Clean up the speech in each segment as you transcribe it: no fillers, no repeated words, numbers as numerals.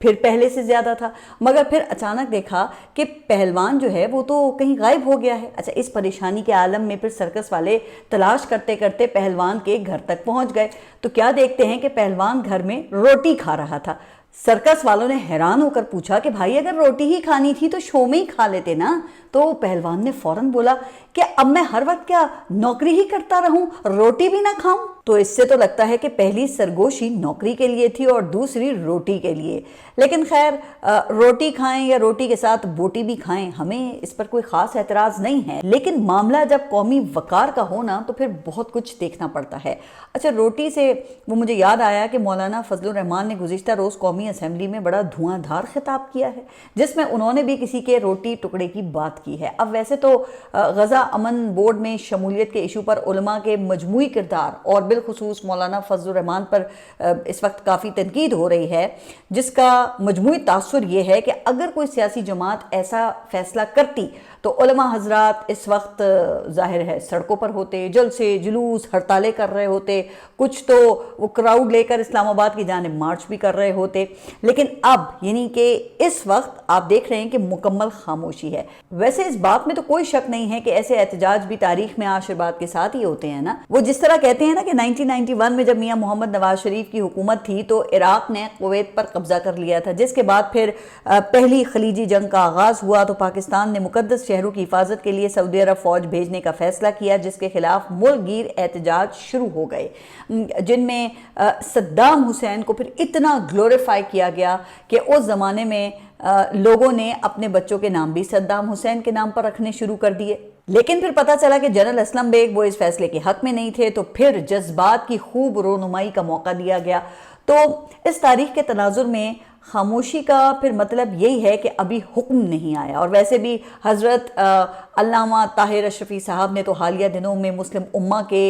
پھر پہلے سے زیادہ تھا، مگر پھر اچانک دیکھا کہ پہلوان جو ہے وہ تو کہیں غائب ہو گیا ہے۔ اچھا، اس پریشانی کے عالم میں پھر سرکس والے تلاش کرتے کرتے پہلوان کے گھر تک پہنچ گئے، تو کیا دیکھتے ہیں کہ پہلوان گھر میں روٹی کھا رہا تھا۔ سرکس والوں نے حیران ہو کر پوچھا کہ بھائی اگر روٹی ہی کھانی تھی تو شو میں ہی کھا لیتے نا۔ تو پہلوان نے فوراً بولا کہ اب میں ہر وقت کیا نوکری ہی کرتا رہوں، روٹی بھی نہ کھاؤں؟ تو اس سے تو لگتا ہے کہ پہلی سرگوشی نوکری کے لیے تھی اور دوسری روٹی کے لیے۔ لیکن خیر، روٹی کھائیں یا روٹی کے ساتھ بوٹی بھی کھائیں، ہمیں اس پر کوئی خاص اعتراض نہیں ہے، لیکن معاملہ جب قومی وقار کا ہونا تو پھر بہت کچھ دیکھنا پڑتا ہے۔ اچھا، روٹی سے وہ مجھے یاد آیا کہ مولانا فضل الرحمان نے گزشتہ روز قومی اسمبلی میں بڑا دھواں دھار خطاب کیا ہے، جس میں انہوں نے بھی کسی کے روٹی ٹکڑے کی بات کی ہے۔ اب ویسے تو غزہ امن بورڈ میں شمولیت کے ایشو پر علماء کے مجموعی کردار اور بالخصوص مولانا فضل الرحمان پر اس وقت کافی تنقید ہو رہی ہے، جس کا مجموعی تاثر یہ ہے کہ اگر کوئی سیاسی جماعت ایسا فیصلہ کرتی تو علماء حضرات اس وقت ظاہر ہے سڑکوں پر ہوتے، جلسے جلوس ہڑتالیں کر رہے ہوتے، کچھ تو وہ کراؤڈ لے کر اسلام آباد کی جانب مارچ بھی کر رہے ہوتے۔ لیکن اب یعنی کہ اس وقت آپ دیکھ رہے ہیں کہ مکمل خاموشی ہے۔ ویسے اس بات میں تو کوئی شک نہیں ہے کہ ایسے احتجاج بھی تاریخ میں عاشر بات کے ساتھ ہی ہوتے ہیں نا۔ وہ جس طرح کہتے ہیں نا کہ 1991 میں جب میاں محمد نواز شریف کی حکومت تھی تو عراق نے کویت پر قبضہ کر لیا تھا، جس کے بعد پھر پہلی خلیجی جنگ کا آغاز ہوا تو پاکستان نے مقدس شہروں کی حفاظت کے لیے سعودی عرب فوج بھیجنے کا فیصلہ کیا، جس کے خلاف ملک گیر احتجاج شروع ہو گئے، جن میں صدام حسین کو پھر اتنا گلوریفائی کیا گیا کہ اس زمانے میں لوگوں نے اپنے بچوں کے نام بھی صدام حسین کے نام پر رکھنے شروع کر دیے۔ لیکن پھر پتہ چلا کہ جنرل اسلم بیگ وہ اس فیصلے کے حق میں نہیں تھے، تو پھر جذبات کی خوب رونمائی کا موقع دیا گیا۔ تو اس تاریخ کے تناظر میں خاموشی کا پھر مطلب یہی ہے کہ ابھی حکم نہیں آیا۔ اور ویسے بھی حضرت علامہ طاہر اشرفی صاحب نے تو حالیہ دنوں میں مسلم امہ کے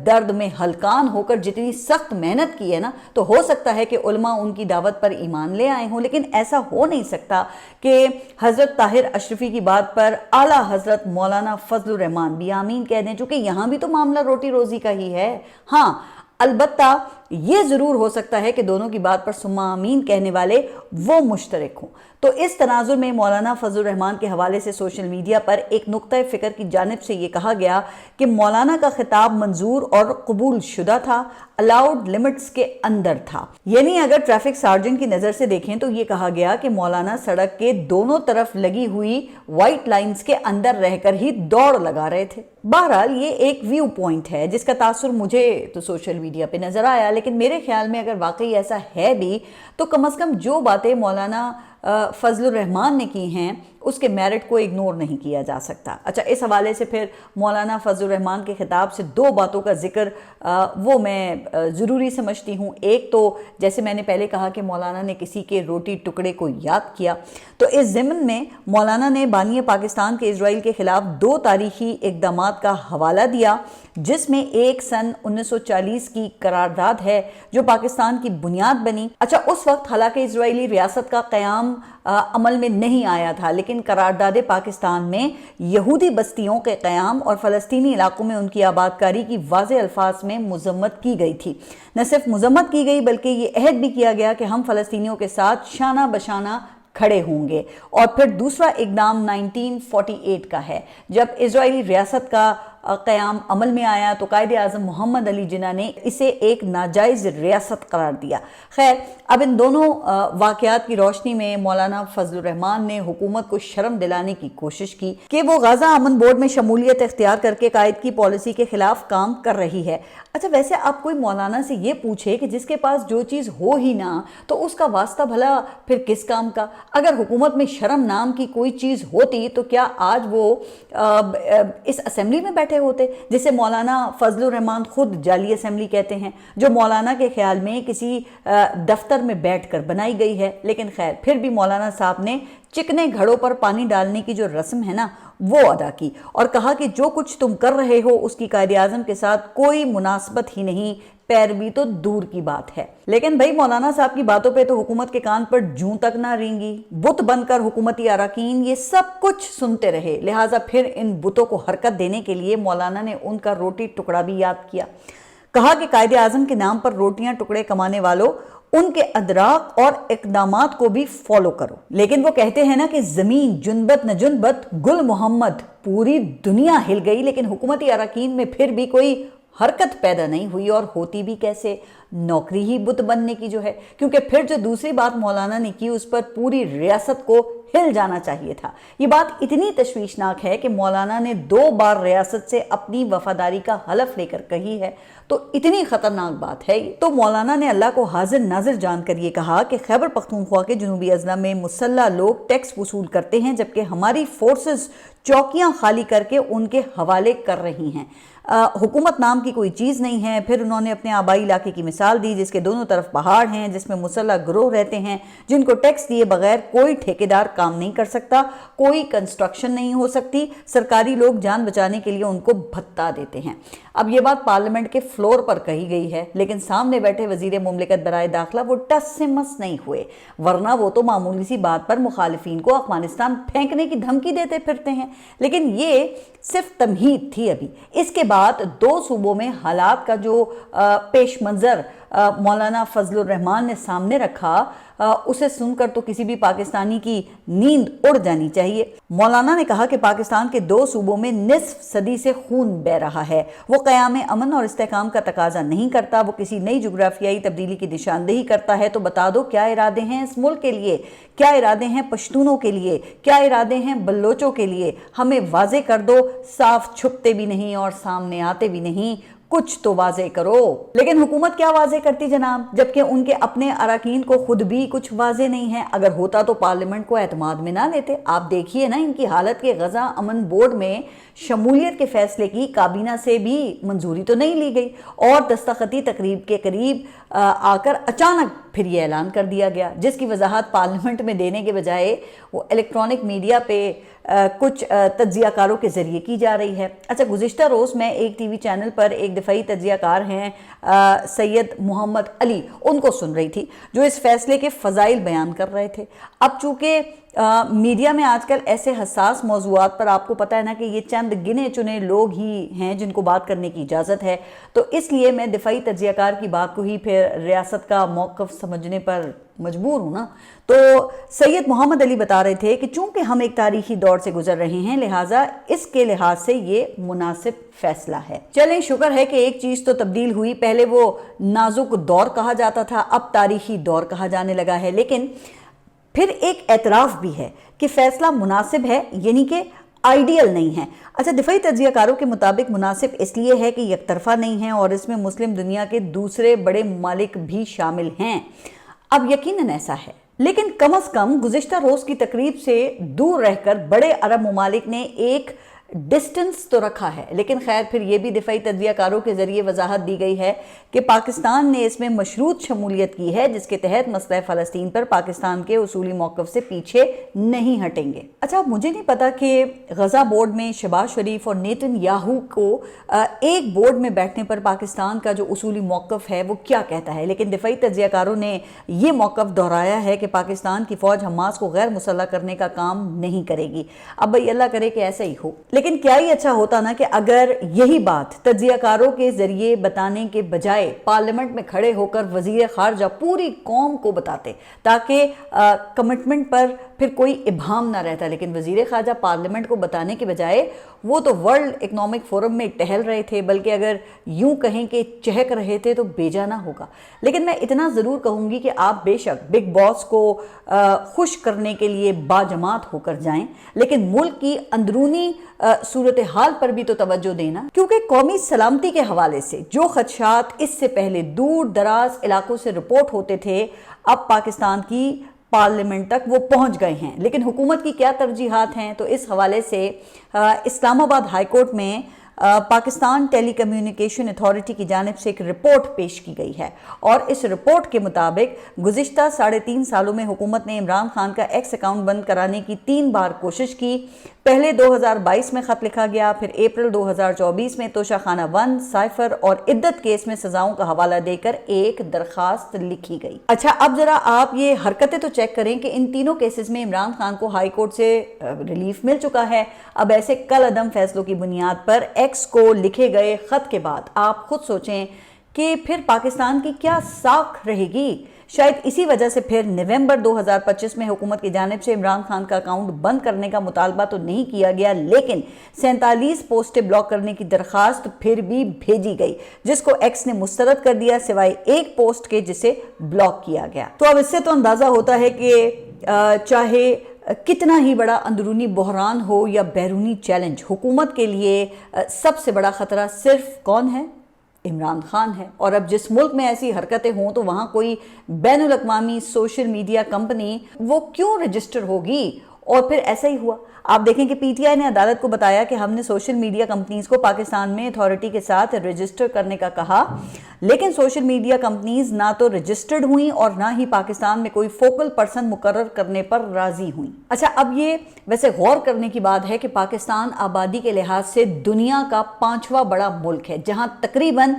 درد میں ہلکان ہو کر جتنی سخت محنت کی ہے نا، تو ہو سکتا ہے کہ علماء ان کی دعوت پر ایمان لے آئے ہوں، لیکن ایسا ہو نہیں سکتا کہ حضرت طاہر اشرفی کی بات پر اعلیٰ حضرت مولانا فضل الرحمان بھی آمین کہہ دیں، چونکہ یہاں بھی تو معاملہ روٹی روزی کا ہی ہے۔ ہاں، البتہ یہ ضرور ہو سکتا ہے کہ دونوں کی بات پر ثم آمین کہنے والے وہ مشترک ہوں۔ تو اس تناظر میں مولانا فضل الرحمان کے حوالے سے سوشل میڈیا پر ایک نقطہ فکر کی جانب سے یہ کہا گیا کہ مولانا کا خطاب منظور اور قبول شدہ تھا، الاؤڈ لمٹس کے اندر تھا۔ یعنی اگر ٹریفک سارجن کی نظر سے دیکھیں تو یہ کہا گیا کہ مولانا سڑک کے دونوں طرف لگی ہوئی وائٹ لائنز کے اندر رہ کر ہی دوڑ لگا رہے تھے۔ بہرحال یہ ایک ویو پوائنٹ ہے جس کا تاثر مجھے تو سوشل میڈیا پہ نظر آیا، لیکن میرے خیال میں اگر واقعی ایسا ہے بھی تو کم از کم جو باتیں مولانا فضل الرحمان نے کی ہیں اس کے میرٹ کو اگنور نہیں کیا جا سکتا۔ اچھا، اس حوالے سے پھر مولانا فضل الرحمان کے خطاب سے دو باتوں کا ذکر وہ میں ضروری سمجھتی ہوں۔ ایک تو جیسے میں نے پہلے کہا کہ مولانا نے کسی کے روٹی ٹکڑے کو یاد کیا، تو اس ضمن میں مولانا نے بانی پاکستان کے اسرائیل کے خلاف دو تاریخی اقدامات کا حوالہ دیا، جس میں ایک سن 1940 کی قرارداد ہے جو پاکستان کی بنیاد بنی۔ اچھا، اس وقت حالانکہ اسرائیلی ریاست کا قیام عمل میں نہیں آیا تھا، لیکن قرارداد پاکستان میں یہودی بستیوں کے قیام اور فلسطینی علاقوں میں ان کی آباد کاری کی واضح الفاظ میں مذمت کی گئی تھی۔ نہ صرف مذمت کی گئی بلکہ یہ عہد بھی کیا گیا کہ ہم فلسطینیوں کے ساتھ شانہ بشانہ کھڑے ہوں گے۔ اور پھر دوسرا اقدام 1948 کا ہے، جب اسرائیلی ریاست کا قیام عمل میں آیا تو قائد اعظم محمد علی جناح نے اسے ایک ناجائز ریاست قرار دیا۔ خیر، اب ان دونوں واقعات کی روشنی میں مولانا فضل الرحمان نے حکومت کو شرم دلانے کی کوشش کی کہ وہ غزہ امن بورڈ میں شمولیت اختیار کر کے قائد کی پالیسی کے خلاف کام کر رہی ہے۔ اچھا، ویسے آپ کوئی مولانا سے یہ پوچھے کہ جس کے پاس جو چیز ہو ہی نہ تو اس کا واسطہ بھلا پھر کس کام کا؟ اگر حکومت میں شرم نام کی کوئی چیز ہوتی تو کیا آج وہ اس اسمبلی میں بیٹھے ہوتے جسے مولانا فضل الرحمان خود جعلی اسمبلی کہتے ہیں، جو مولانا کے خیال میں کسی دفتر میں بیٹھ کر بنائی گئی ہے؟ لیکن خیر، پھر بھی مولانا صاحب نے چکنے گھڑوں پر پانی ڈالنے کی جو رسم ہے نا وہ ادا کی اور کہا کہ جو کچھ تم کر رہے ہو اس کی قائد اعظم کے ساتھ کوئی مناسبت ہی نہیں، پیروی تو دور کی بات ہے۔ لیکن بھائی مولانا صاحب کی باتوں پہ تو حکومت کے کان پر جوں تک نہ رینگی، بت بن کر حکومتی اراکین یہ سب کچھ سنتے رہے، لہٰذا پھر ان بتوں کو حرکت دینے کے لیے مولانا نے ان کا روٹی ٹکڑا بھی یاد کیا۔ کہا کہ قائد اعظم کے نام پر روٹیاں ٹکڑے کمانے والوں ان کے ادراک اور اقدامات کو بھی فالو کرو۔ لیکن وہ کہتے ہیں نا کہ زمین جنبت نہ جنبت گل محمد، پوری دنیا ہل گئی لیکن حکومتی اراکین میں پھر بھی کوئی حرکت پیدا نہیں ہوئی، اور ہوتی بھی کیسے؟ نوکری ہی بت بننے کی جو ہے، کیونکہ پھر جو دوسری بات مولانا نے کی اس پر پوری ریاست کو ہل جانا چاہیے تھا۔ یہ بات اتنی تشویشناک ہے کہ مولانا نے 2 بار ریاست سے اپنی وفاداری کا حلف لے کر کہی ہے، تو اتنی خطرناک بات ہے۔ تو مولانا نے اللہ کو حاضر ناظر جان کر یہ کہا کہ خیبر پختونخوا کے جنوبی اضلاع میں مسلح لوگ ٹیکس وصول کرتے ہیں جبکہ ہماری فورسز چوکیاں خالی کر کے ان کے حوالے کر رہی ہیں، حکومت نام کی کوئی چیز نہیں ہے۔ پھر انہوں نے اپنے آبائی علاقے کی مثال دی جس کے دونوں طرف پہاڑ ہیں، جس میں مسلح گروہ رہتے ہیں جن کو ٹیکس دیے بغیر کوئی ٹھیکیدار کام نہیں کر سکتا، کوئی کنسٹرکشن نہیں ہو سکتی، سرکاری لوگ جان بچانے کے لیے ان کو بھتہ دیتے ہیں۔ اب یہ بات پارلیمنٹ کے فلور پر کہی گئی ہے لیکن سامنے بیٹھے وزیر مملکت برائے داخلہ وہ ٹس سے مس نہیں ہوئے، ورنہ وہ تو معمولی سی بات پر مخالفین کو افغانستان پھینکنے کی دھمکی دیتے پھرتے ہیں۔ لیکن یہ صرف تمہید تھی۔ ابھی اس کے بعد 2 صوبوں میں حالات کا جو پیش منظر مولانا فضل الرحمان نے سامنے رکھا، اسے سن کر تو کسی بھی پاکستانی کی نیند اڑ جانی چاہیے۔ مولانا نے کہا کہ پاکستان کے 2 صوبوں میں نصف صدی سے خون بہہ رہا ہے، وہ قیام امن اور استحکام کا تقاضا نہیں کرتا، وہ کسی نئی جغرافیائی تبدیلی کی نشاندہی کرتا ہے۔ تو بتا دو کیا ارادے ہیں اس ملک کے لیے، کیا ارادے ہیں پشتونوں کے لیے، کیا ارادے ہیں بلوچوں کے لیے؟ ہمیں واضح کر دو، صاف چھپتے بھی نہیں اور سامنے آتے بھی نہیں، کچھ تو واضح کرو۔ لیکن حکومت کیا واضح کرتی جناب، جبکہ ان کے اپنے اراکین کو خود بھی کچھ واضح نہیں ہے۔ اگر ہوتا تو پارلیمنٹ کو اعتماد میں نہ لیتے۔ آپ دیکھیے نا ان کی حالت کہ غزہ امن بورڈ میں شمولیت کے فیصلے کی کابینہ سے بھی منظوری تو نہیں لی گئی، اور دستخطی تقریب کے قریب آ کر اچانک پھر یہ اعلان کر دیا گیا، جس کی وضاحت پارلیمنٹ میں دینے کے بجائے وہ الیکٹرانک میڈیا پہ کچھ تجزیہ کاروں کے ذریعے کی جا رہی ہے۔ اچھا، گزشتہ روز میں ایک ٹی وی چینل پر ایک دفاعی تجزیہ کار ہیں سید محمد علی، ان کو سن رہی تھی جو اس فیصلے کے فضائل بیان کر رہے تھے۔ اب چونکہ میڈیا میں آج کل ایسے حساس موضوعات پر آپ کو پتہ ہے نا کہ یہ چند گنے چنے لوگ ہی ہیں جن کو بات کرنے کی اجازت ہے، تو اس لیے میں دفاعی تجزیہ کار کی بات کو ہی پھر ریاست کا موقف سمجھنے پر مجبور ہوں نا۔ تو سید محمد علی بتا رہے تھے کہ چونکہ ہم ایک تاریخی دور سے گزر رہے ہیں لہٰذا اس کے لحاظ سے یہ مناسب فیصلہ ہے۔ چلیں، شکر ہے کہ ایک چیز تو تبدیل ہوئی، پہلے وہ نازک دور کہا جاتا تھا، اب تاریخی دور کہا جانے لگا ہے، لیکن پھر ایک اعتراف بھی ہے کہ فیصلہ مناسب ہے، یعنی کہ آئیڈیل نہیں ہے۔ اچھا، دفاعی تجزیہ کاروں کے مطابق مناسب اس لیے ہے کہ یک طرفہ نہیں ہے اور اس میں مسلم دنیا کے دوسرے بڑے ممالک بھی شامل ہیں۔ اب یقیناً ایسا ہے، لیکن کم از کم گزشتہ روز کی تقریب سے دور رہ کر بڑے عرب ممالک نے ایک ڈسٹنس تو رکھا ہے۔ لیکن خیر، پھر یہ بھی دفاعی تجزیہ کاروں کے ذریعے وضاحت دی گئی ہے کہ پاکستان نے اس میں مشروط شمولیت کی ہے جس کے تحت مسئلہ فلسطین پر پاکستان کے اصولی موقف سے پیچھے نہیں ہٹیں گے۔ اچھا، مجھے نہیں پتا کہ غزہ بورڈ میں شہباز شریف اور نیتن یاہو کو ایک بورڈ میں بیٹھنے پر پاکستان کا جو اصولی موقف ہے وہ کیا کہتا ہے، لیکن دفاعی تجزیہ کاروں نے یہ موقف دہرایا ہے کہ پاکستان کی فوج حماس کو غیر مسلح کرنے کا کام نہیں کرے گی۔ اب بھائی اللہ کرے کہ ایسا ہی ہو، لیکن کیا ہی اچھا ہوتا نا کہ اگر یہی بات تجزیہ کاروں کے ذریعے بتانے کے بجائے پارلیمنٹ میں کھڑے ہو کر وزیر خارجہ پوری قوم کو بتاتے تاکہ کمٹمنٹ پر پھر کوئی ابہام نہ رہتا۔ لیکن وزیر خارجہ پارلیمنٹ کو بتانے کے بجائے وہ تو ورلڈ اکنامک فورم میں ٹہل رہے تھے، بلکہ اگر یوں کہیں کہ چہک رہے تھے تو بیجا نہ ہوگا۔ لیکن میں اتنا ضرور کہوں گی کہ آپ بے شک بگ باس کو خوش کرنے کے لیے باجماعت ہو کر جائیں، لیکن ملک کی اندرونی صورتحال پر بھی تو توجہ دینا، کیونکہ قومی سلامتی کے حوالے سے جو خدشات اس سے پہلے دور دراز علاقوں سے رپورٹ ہوتے تھے اب پاکستان کی پارلیمنٹ تک وہ پہنچ گئے ہیں۔ لیکن حکومت کی کیا ترجیحات ہیں، تو اس حوالے سے اسلام آباد ہائی کورٹ میں پاکستان ٹیلی کمیونیکیشن اتھارٹی کی جانب سے ایک رپورٹ پیش کی گئی ہے، اور اس رپورٹ کے مطابق گزشتہ 3.5 سالوں میں حکومت نے عمران خان کا ایکس اکاؤنٹ بند کرانے کی 3 بار کوشش کی۔ پہلے 2022 میں خط لکھا گیا، پھر اپریل 2024 میں توشہ خانہ 1، سائفر اور عدت کیس میں سزاؤں کا حوالہ دے کر ایک درخواست لکھی گئی۔ اچھا، اب ذرا آپ یہ حرکتیں تو چیک کریں کہ ان تینوں کیسز میں عمران خان کو ہائی کورٹ سے ریلیف مل چکا ہے۔ اب ایسے کل عدم فیصلوں کی بنیاد پر ایکس کو لکھے گئے خط کے بعد آپ خود سوچیں کہ پھر پاکستان کی کیا ساکھ رہے گی؟ شاید اسی وجہ سے پھر نومبر 2025 میں حکومت کی جانب سے عمران خان کا اکاؤنٹ بند کرنے کا مطالبہ تو نہیں کیا گیا، لیکن 47 پوسٹیں بلاک کرنے کی درخواست پھر بھی بھیجی گئی، جس کو ایکس نے مسترد کر دیا سوائے ایک پوسٹ کے جسے بلاک کیا گیا۔ تو اب اس سے تو اندازہ ہوتا ہے کہ چاہے کتنا ہی بڑا اندرونی بحران ہو یا بیرونی چیلنج، حکومت کے لیے سب سے بڑا خطرہ صرف کون ہے؟ عمران خان ہے۔ اور اب جس ملک میں ایسی حرکتیں ہوں تو وہاں کوئی بین الاقوامی سوشل میڈیا کمپنی وہ کیوں رجسٹر ہوگی؟ اور پھر ایسا ہی ہوا۔ آپ دیکھیں کہ پی ٹی آئی نے عدالت کو بتایا کہ ہم نے سوشل میڈیا کمپنیز کو پاکستان میں اتھارٹی کے ساتھ رجسٹر کرنے کا کہا، لیکن سوشل میڈیا کمپنیز نہ تو رجسٹرڈ ہوئیں اور نہ ہی پاکستان میں کوئی فوکل پرسن مقرر کرنے پر راضی ہوئیں۔ اچھا، اب یہ ویسے غور کرنے کی بات ہے کہ پاکستان آبادی کے لحاظ سے دنیا کا 5واں بڑا ملک ہے، جہاں تقریباً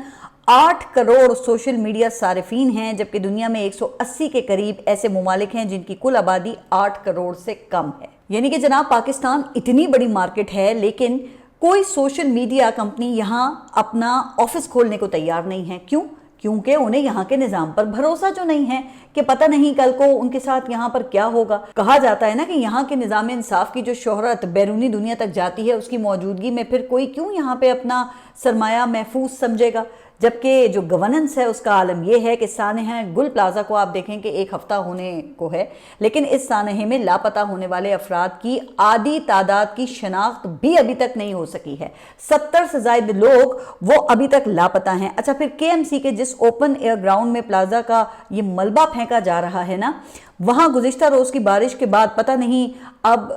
8 کروڑ سوشل میڈیا صارفین ہیں، جبکہ دنیا میں 180 کے قریب ایسے ممالک ہیں جن کی کل آبادی 8 کروڑ سے کم ہے۔ یعنی کہ جناب پاکستان اتنی بڑی مارکیٹ ہے، لیکن کوئی سوشل میڈیا کمپنی یہاں اپنا آفس کھولنے کو تیار نہیں ہے۔ کیوں؟ کیونکہ انہیں یہاں کے نظام پر بھروسہ جو نہیں ہے کہ پتہ نہیں کل کو ان کے ساتھ یہاں پر کیا ہوگا۔ کہا جاتا ہے نا کہ یہاں کے نظام انصاف کی جو شہرت بیرونی دنیا تک جاتی ہے، اس کی موجودگی میں پھر کوئی کیوں یہاں پہ اپنا سرمایہ محفوظ سمجھے گا، جبکہ جو گورننس ہے اس کا عالم یہ ہے کہ سانحہ گل پلازا کو آپ دیکھیں کہ 1 ہفتہ ہونے کو ہے، لیکن اس سانحے میں لاپتہ ہونے والے افراد کی آدھی تعداد کی شناخت بھی ابھی تک نہیں ہو سکی ہے۔ 70 سے زائد لوگ وہ ابھی تک لاپتہ ہیں۔ اچھا، پھر کے ایم سی کے جس اوپن ایئر گراؤنڈ میں پلازا کا یہ ملبہ پھینکا جا رہا ہے نا، وہاں گزشتہ روز کی بارش کے بعد پتہ نہیں اب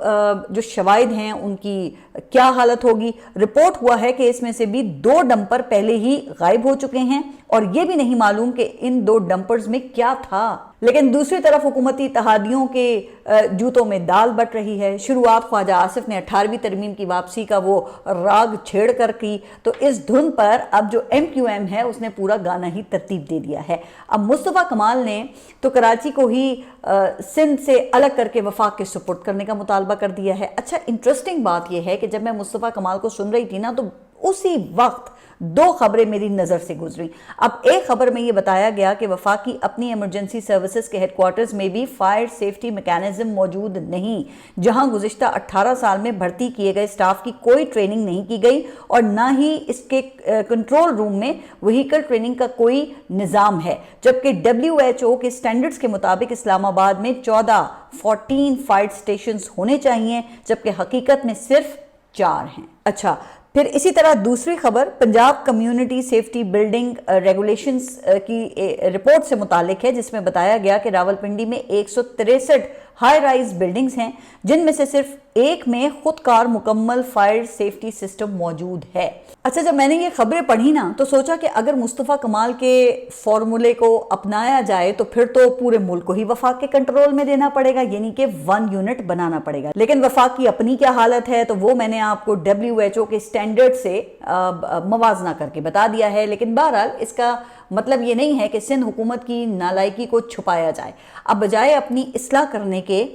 جو شواہد ہیں ان کی کیا حالت ہوگی۔ رپورٹ ہوا ہے کہ اس میں سے بھی 2 ڈمپر پہلے ہی غائب ہو چکے ہیں اور یہ بھی نہیں معلوم کہ ان 2 ڈمپرز میں کیا تھا۔ لیکن دوسری طرف حکومتی اتحادیوں کے جوتوں میں دال بٹ رہی ہے۔ شروعات خواجہ آصف نے 18ویں ترمیم کی واپسی کا وہ راگ چھیڑ کر کی، تو اس دھن پر اب جو ایم کیو ایم ہے اس نے پورا گانا ہی ترتیب دے دیا ہے۔ اب مصطفیٰ کمال نے تو کراچی کو ہی سندھ سے الگ کر کے وفاق کے سپرد کرنے کا مطالبہ کر دیا ہے۔ اچھا، انٹرسٹنگ بات یہ ہے کہ جب میں مصطفیٰ کمال کو سن رہی تھی نا، تو اسی وقت 2 خبریں میری نظر سے گزری۔ اب ایک خبر میں یہ بتایا گیا کہ وفاق کی اپنی ایمرجنسی سروسز کے ہیڈ کوارٹرز میں بھی فائر سیفٹی میکانزم موجود نہیں، جہاں گزشتہ 18 سال میں بھرتی کیے گئے سٹاف کی کوئی ٹریننگ نہیں کی گئی اور نہ ہی اس کے کنٹرول روم میں وہیکل ٹریننگ کا کوئی نظام ہے، جبکہ WHO کے سٹینڈرڈز کے مطابق اسلام آباد میں 14 فائر سٹیشنز ہونے چاہیے، جبکہ حقیقت میں صرف 4 ہیں۔ اچھا، پھر اسی طرح دوسری خبر Punjab community safety building regulations کی رپورٹ سے متعلق ہے، جس میں بتایا گیا کہ راولپنڈی میں 163 ہائی رائز بلڈنگز ہیں، جن میں سے صرف ایک میں خود کار مکمل فائر سیفٹی سسٹم موجود ہے۔ اچھا، جب میں نے یہ خبریں پڑھی نا تو سوچا کہ اگر مصطفیٰ کمال کے فارمولے کو اپنایا جائے تو پھر تو پورے ملک کو ہی وفاق کے کنٹرول میں دینا پڑے گا، یعنی کہ 1 یونٹ بنانا پڑے گا۔ لیکن وفاق کی اپنی کیا حالت ہے تو وہ میں نے آپ کو WHO کے سٹینڈرڈ سے موازنہ کر کے بتا دیا ہے۔ لیکن بہرحال اس کا مطلب یہ نہیں ہے کہ سندھ حکومت کی نالائکی کو چھپایا جائے۔ اب بجائے اپنی اصلاح کرنے کے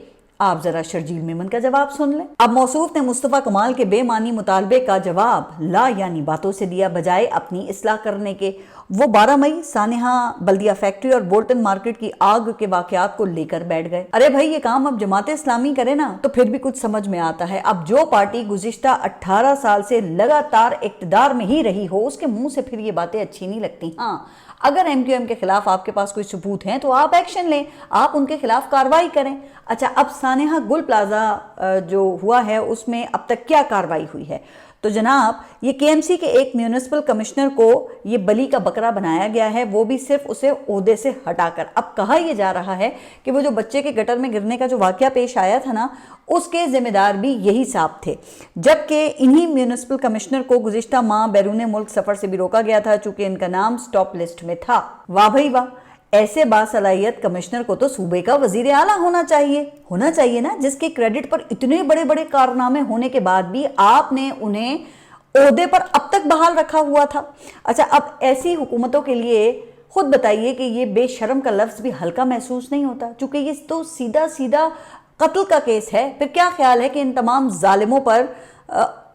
آپ ذرا شرجیل میمن کا جواب سن لیں۔ اب موصوف نے مصطفیٰ کمال کے بے معنی مطالبے کا جواب لا یعنی باتوں سے دیا، بجائے اپنی اصلاح کرنے کے۔ وہ 12 مئی سانحہ بلدیہ فیکٹری اور بولٹن مارکیٹ کی آگ کے واقعات کو لے کر بیٹھ گئے۔ ارے بھائی، یہ کام اب جماعت اسلامی کرے نا تو پھر بھی کچھ سمجھ میں آتا ہے۔ اب جو پارٹی گزشتہ 18 سال سے لگاتار اقتدار میں ہی رہی ہو، اس کے منہ سے پھر یہ باتیں اچھی نہیں لگتی۔ ہاں، اگر ایم کیو ایم کے خلاف آپ کے پاس کوئی ثبوت ہیں تو آپ ایکشن لیں، آپ ان کے خلاف کارروائی کریں۔ اچھا، اب سانحہ گل پلازا جو ہوا ہے اس میں اب تک کیا کارروائی ہوئی ہے؟ تو جناب یہ کے ایم سی کے ایک میونسپل کمشنر کو یہ بلی کا بکرا بنایا گیا ہے، وہ بھی صرف اسے عہدے سے ہٹا کر۔ اب کہا یہ جا رہا ہے کہ وہ جو بچے کے گٹر میں گرنے کا جو واقعہ پیش آیا تھا نا، اس کے ذمہ دار بھی یہی صاحب تھے، جبکہ انہی میونسپل کمشنر کو گزشتہ ماہ بیرون ملک سفر سے بھی روکا گیا تھا، چونکہ ان کا نام سٹاپ لسٹ میں تھا۔ واہ بھائی واہ، ایسے باصلاحیت کمشنر کو تو صوبے کا وزیر اعلیٰ ہونا چاہیے نا، جس کے کریڈٹ پر اتنے بڑے بڑے کارنامے ہونے کے بعد بھی آپ نے انہیں عہدے پر اب تک بحال رکھا ہوا تھا۔ اچھا، اب ایسی حکومتوں کے لیے خود بتائیے کہ یہ بے شرم کا لفظ بھی ہلکا محسوس نہیں ہوتا، چونکہ یہ تو سیدھا قتل کا کیس ہے۔ پھر کیا خیال ہے کہ ان تمام ظالموں پر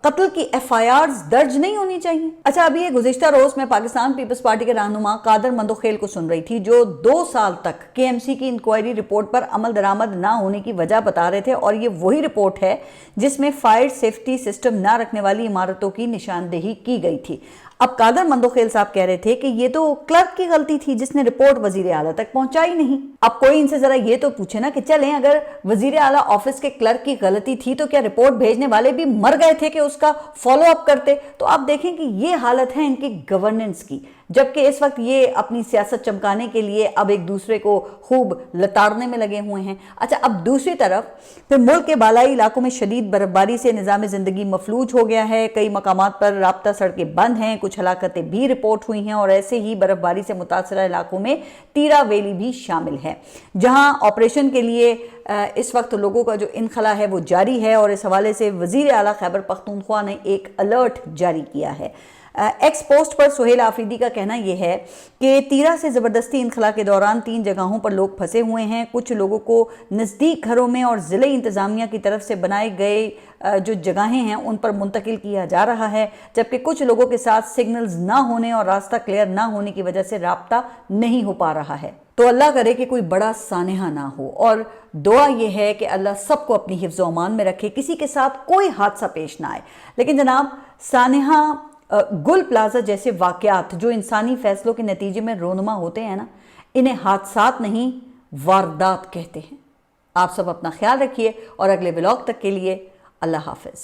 قتل کی FIRs درج نہیں ہونی چاہیے؟ اچھا، ابھی یہ گزشتہ روز میں پاکستان پیپلز پارٹی کے رہنما قادر مندوخیل کو سن رہی تھی، جو 2 سال تک KMC کی انکوائری رپورٹ پر عمل درآمد نہ ہونے کی وجہ بتا رہے تھے، اور یہ وہی رپورٹ ہے جس میں فائر سیفٹی سسٹم نہ رکھنے والی عمارتوں کی نشاندہی کی گئی تھی۔ اب قادر مندوخیل صاحب کہہ رہے تھے کہ یہ تو کلرک کی غلطی تھی جس نے رپورٹ وزیر اعلیٰ تک پہنچائی نہیں۔ اب کوئی ان سے ذرا یہ تو پوچھے نا کہ چلیں، اگر وزیر اعلیٰ آفس کے کلرک کی غلطی تھی تو کیا رپورٹ بھیجنے والے بھی مر گئے تھے کہ اس کا فالو اپ کرتے؟ تو آپ دیکھیں کہ یہ حالت ہے ان کی گورننس کی، جبکہ اس وقت یہ اپنی سیاست چمکانے کے لیے اب ایک دوسرے کو خوب لتاڑنے میں لگے ہوئے ہیں۔ اچھا، اب دوسری طرف پھر ملک کے بالائی علاقوں میں شدید برف باری سے نظام زندگی مفلوج ہو گیا ہے، کئی مقامات پر رابطہ سڑکیں بند ہیں، کچھ ہلاکتیں بھی رپورٹ ہوئی ہیں، اور ایسے ہی برف باری سے متاثرہ علاقوں میں تیرا ویلی بھی شامل ہے، جہاں آپریشن کے لیے اس وقت لوگوں کا جو انخلا ہے وہ جاری ہے، اور اس حوالے سے وزیر اعلیٰ خیبر پختونخوا نے ایک الرٹ جاری کیا ہے۔ ایکس پوسٹ پر سہیل آفریدی کا کہنا یہ ہے کہ تیرا سے زبردستی انخلا کے دوران 3 جگہوں پر لوگ پھنسے ہوئے ہیں، کچھ لوگوں کو نزدیک گھروں میں اور ضلعی انتظامیہ کی طرف سے بنائے گئے جو جگہیں ہیں ان پر منتقل کیا جا رہا ہے، جبکہ کچھ لوگوں کے ساتھ سگنلز نہ ہونے اور راستہ کلیئر نہ ہونے کی وجہ سے رابطہ نہیں ہو پا رہا ہے۔ تو اللہ کرے کہ کوئی بڑا سانحہ نہ ہو، اور دعا یہ ہے کہ اللہ سب کو اپنی حفظ و امان میں رکھے، کسی کے ساتھ کوئی حادثہ پیش نہ آئے۔ لیکن جناب، سانحہ گل پلازہ جیسے واقعات جو انسانی فیصلوں کے نتیجے میں رونما ہوتے ہیں نا، انہیں حادثات نہیں واردات کہتے ہیں۔ آپ سب اپنا خیال رکھیے، اور اگلے ولاگ تک کے لیے اللہ حافظ۔